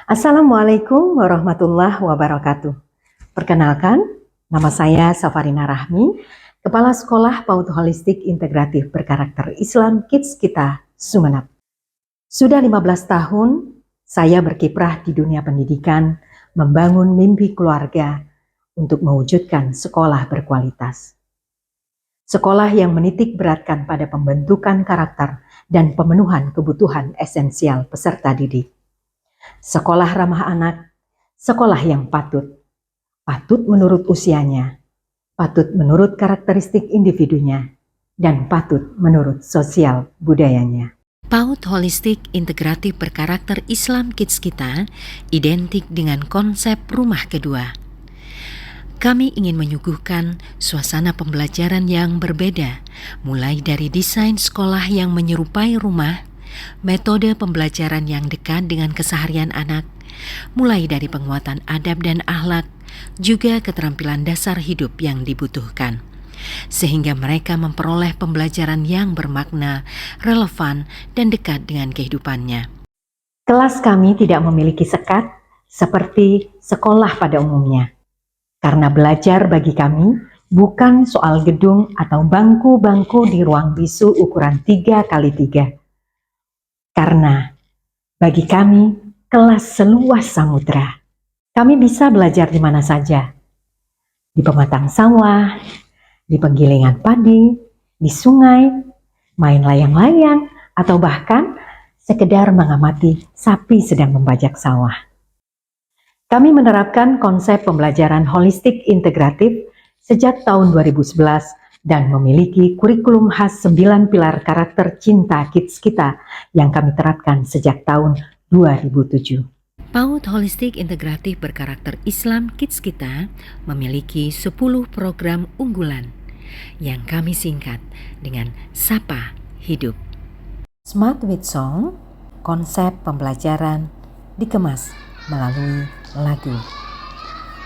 Assalamualaikum warahmatullahi wabarakatuh. Perkenalkan, nama saya Safarina Rahmi, Kepala Sekolah PAUD Holistik Integratif Berkarakter Islam Kids Kita, Sumeneb. Sudah 15 tahun, saya berkiprah di dunia pendidikan, membangun mimpi keluarga untuk mewujudkan sekolah berkualitas. Sekolah yang menitik beratkan pada pembentukan karakter dan pemenuhan kebutuhan esensial peserta didik. Sekolah ramah anak, sekolah yang patut menurut usianya, patut menurut karakteristik individunya, dan patut menurut sosial budayanya. PAUD Holistik Integratif Berkarakter Islam Kids Kita identik dengan konsep rumah kedua. Kami ingin menyuguhkan suasana pembelajaran yang berbeda, mulai dari desain sekolah yang menyerupai rumah, metode pembelajaran yang dekat dengan keseharian anak, mulai dari penguatan adab dan akhlak, juga keterampilan dasar hidup yang dibutuhkan, sehingga mereka memperoleh pembelajaran yang bermakna, relevan, dan dekat dengan kehidupannya. Kelas kami tidak memiliki sekat seperti sekolah pada umumnya, karena belajar bagi kami bukan soal gedung atau bangku-bangku di ruang bisu ukuran 3x3. Karena bagi kami, kelas seluas samudra. Kami bisa belajar di mana saja. Di pematang sawah, di penggilingan padi, di sungai, main layang-layang, atau bahkan sekedar mengamati sapi sedang membajak sawah. Kami menerapkan konsep pembelajaran holistik integratif sejak tahun 2011 dan memiliki kurikulum khas 9 pilar karakter cinta kids kita yang kami terapkan sejak tahun 2007. PAUD Holistik Integratif Berkarakter Islam Kids Kita memiliki 10 program unggulan yang kami singkat dengan Sapa Hidup. Smart with Song, konsep pembelajaran dikemas melalui lagu.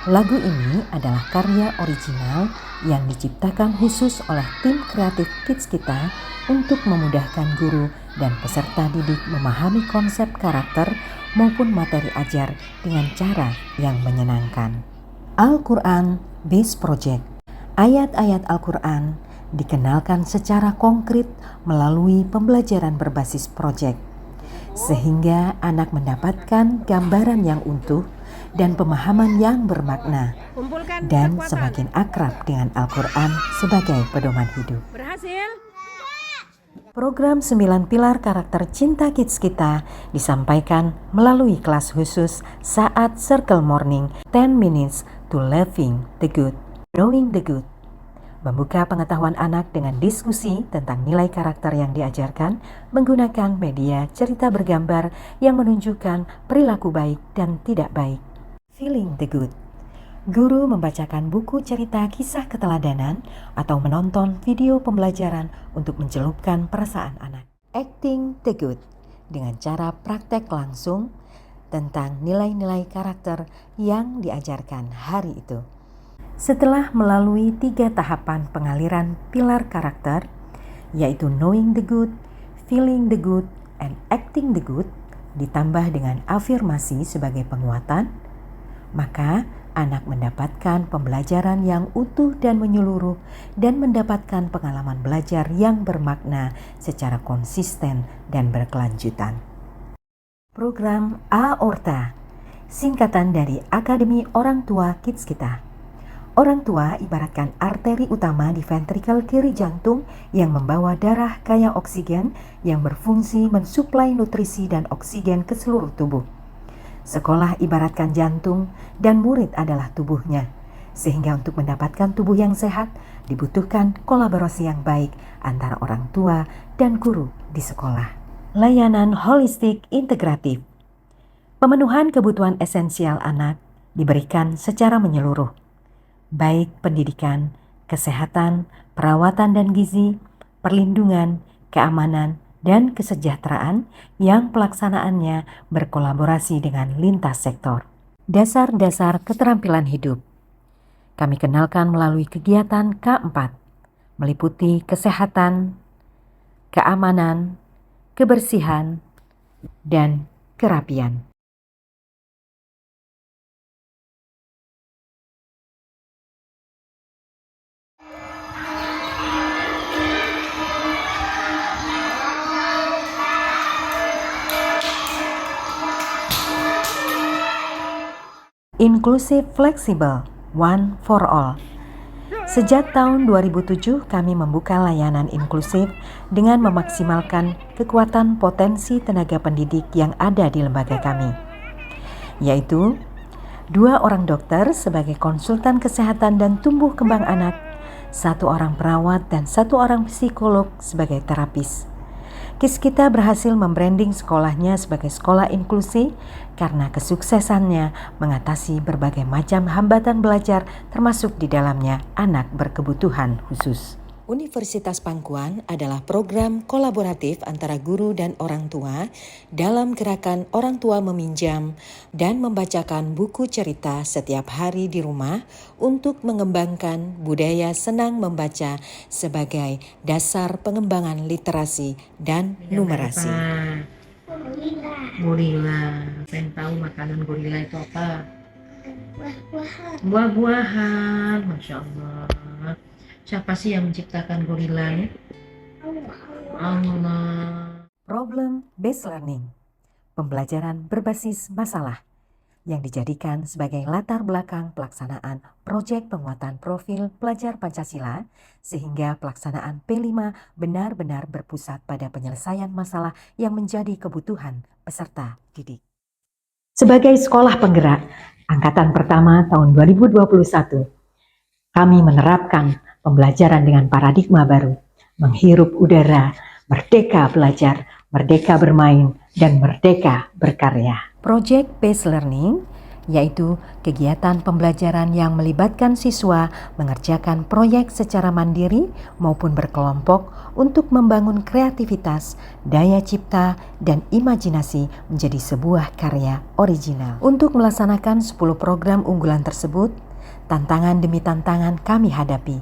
Lagu ini adalah karya original yang diciptakan khusus oleh tim kreatif Kids Kita untuk memudahkan guru dan peserta didik memahami konsep karakter maupun materi ajar dengan cara yang menyenangkan. Al-Quran Base Project. Ayat-ayat Al-Quran dikenalkan secara konkret melalui pembelajaran berbasis proyek, sehingga anak mendapatkan gambaran yang utuh dan pemahaman yang bermakna, dan semakin akrab dengan Al-Quran sebagai pedoman hidup. Program 9 Pilar Karakter Cinta Kids Kita disampaikan melalui kelas khusus saat Circle Morning 10 Minutes to Loving the Good, Knowing the Good. Membuka pengetahuan anak dengan diskusi tentang nilai karakter yang diajarkan menggunakan media cerita bergambar yang menunjukkan perilaku baik dan tidak baik. Feeling the Good. Guru membacakan buku cerita kisah keteladanan atau menonton video pembelajaran untuk mencelupkan perasaan anak. Acting the Good. Dengan cara praktek langsung tentang nilai-nilai karakter yang diajarkan hari itu. Setelah melalui 3 tahapan pengaliran pilar karakter, yaitu knowing the good, feeling the good, and acting the good, ditambah dengan afirmasi sebagai penguatan, maka anak mendapatkan pembelajaran yang utuh dan menyeluruh dan mendapatkan pengalaman belajar yang bermakna secara konsisten dan berkelanjutan. Program AORTA, singkatan dari Akademi Orang Tua Kids Kita. Orang tua ibaratkan arteri utama di ventrikel kiri jantung yang membawa darah kaya oksigen yang berfungsi mensuplai nutrisi dan oksigen ke seluruh tubuh. Sekolah ibaratkan jantung dan murid adalah tubuhnya, sehingga untuk mendapatkan tubuh yang sehat dibutuhkan kolaborasi yang baik antara orang tua dan guru di sekolah. Layanan holistik integratif. Pemenuhan kebutuhan esensial anak diberikan secara menyeluruh, baik pendidikan, kesehatan, perawatan dan gizi, perlindungan, keamanan, dan kesejahteraan yang pelaksanaannya berkolaborasi dengan lintas sektor. Dasar-dasar keterampilan hidup. Kami kenalkan melalui kegiatan K4, meliputi kesehatan, keamanan, kebersihan, dan kerapian. Inclusive Flexible, One for All. Sejak tahun 2007 kami membuka layanan inklusif dengan memaksimalkan kekuatan potensi tenaga pendidik yang ada di lembaga kami, yaitu 2 orang dokter sebagai konsultan kesehatan dan tumbuh kembang anak, 1 orang perawat dan 1 orang psikolog sebagai terapis. Kiskita berhasil membranding sekolahnya sebagai sekolah inklusi karena kesuksesannya mengatasi berbagai macam hambatan belajar termasuk di dalamnya anak berkebutuhan khusus. Universitas Pangkuan adalah program kolaboratif antara guru dan orang tua dalam gerakan orang tua meminjam dan membacakan buku cerita setiap hari di rumah untuk mengembangkan budaya senang membaca sebagai dasar pengembangan literasi dan numerasi. Gorila. Pengen tahu makanan gorila itu apa? Buah-buahan. Buah-buahan. Masya Allah. Siapa sih yang menciptakan gorila ini? Allah. Problem Based Learning, pembelajaran berbasis masalah yang dijadikan sebagai latar belakang pelaksanaan proyek penguatan profil pelajar Pancasila sehingga pelaksanaan P5 benar-benar berpusat pada penyelesaian masalah yang menjadi kebutuhan peserta didik. Sebagai sekolah penggerak angkatan pertama tahun 2021, kami menerapkan pembelajaran dengan paradigma baru, menghirup udara, merdeka belajar, merdeka bermain, dan merdeka berkarya. Project Based Learning yaitu kegiatan pembelajaran yang melibatkan siswa mengerjakan proyek secara mandiri maupun berkelompok untuk membangun kreativitas, daya cipta, dan imajinasi menjadi sebuah karya original. Untuk melaksanakan 10 program unggulan tersebut, tantangan demi tantangan kami hadapi,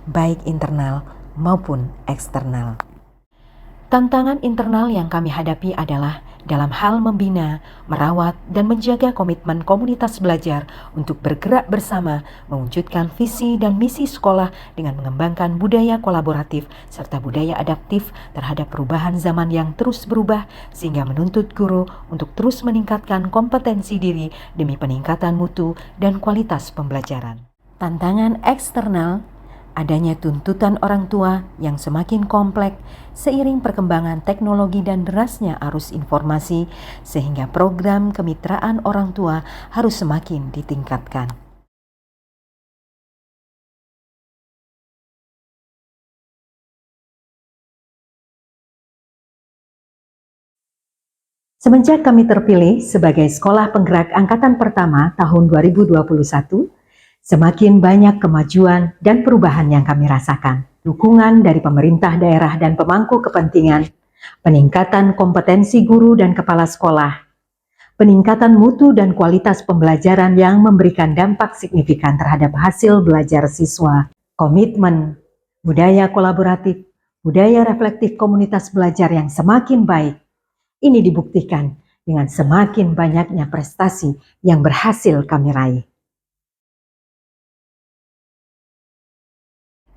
baik internal maupun eksternal. Tantangan internal yang kami hadapi adalah dalam hal membina, merawat, dan menjaga komitmen komunitas belajar untuk bergerak bersama mewujudkan visi dan misi sekolah dengan mengembangkan budaya kolaboratif serta budaya adaptif terhadap perubahan zaman yang terus berubah sehingga menuntut guru untuk terus meningkatkan kompetensi diri demi peningkatan mutu dan kualitas pembelajaran. Tantangan eksternal adanya tuntutan orang tua yang semakin kompleks seiring perkembangan teknologi dan derasnya arus informasi sehingga program kemitraan orang tua harus semakin ditingkatkan. Semenjak kami terpilih sebagai sekolah penggerak angkatan pertama tahun 2021, semakin banyak kemajuan dan perubahan yang kami rasakan. Dukungan dari pemerintah daerah dan pemangku kepentingan, peningkatan kompetensi guru dan kepala sekolah, peningkatan mutu dan kualitas pembelajaran yang memberikan dampak signifikan terhadap hasil belajar siswa, komitmen, budaya kolaboratif, budaya reflektif komunitas belajar yang semakin baik. Ini dibuktikan dengan semakin banyaknya prestasi yang berhasil kami raih.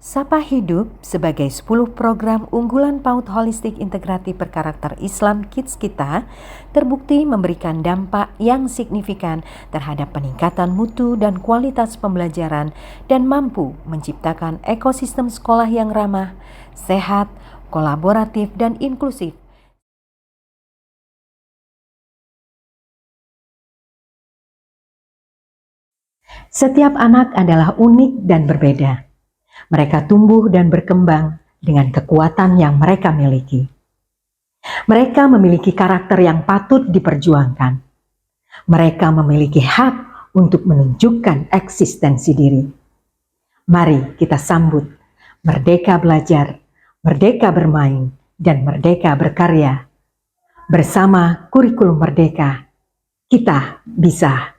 Sapa Hidup sebagai 10 program unggulan PAUD holistik integratif berkarakter Islam Kitskita terbukti memberikan dampak yang signifikan terhadap peningkatan mutu dan kualitas pembelajaran dan mampu menciptakan ekosistem sekolah yang ramah, sehat, kolaboratif, dan inklusif. Setiap anak adalah unik dan berbeda. Mereka tumbuh dan berkembang dengan kekuatan yang mereka miliki. Mereka memiliki karakter yang patut diperjuangkan. Mereka memiliki hak untuk menunjukkan eksistensi diri. Mari kita sambut merdeka belajar, merdeka bermain, dan merdeka berkarya. Bersama kurikulum merdeka, kita bisa.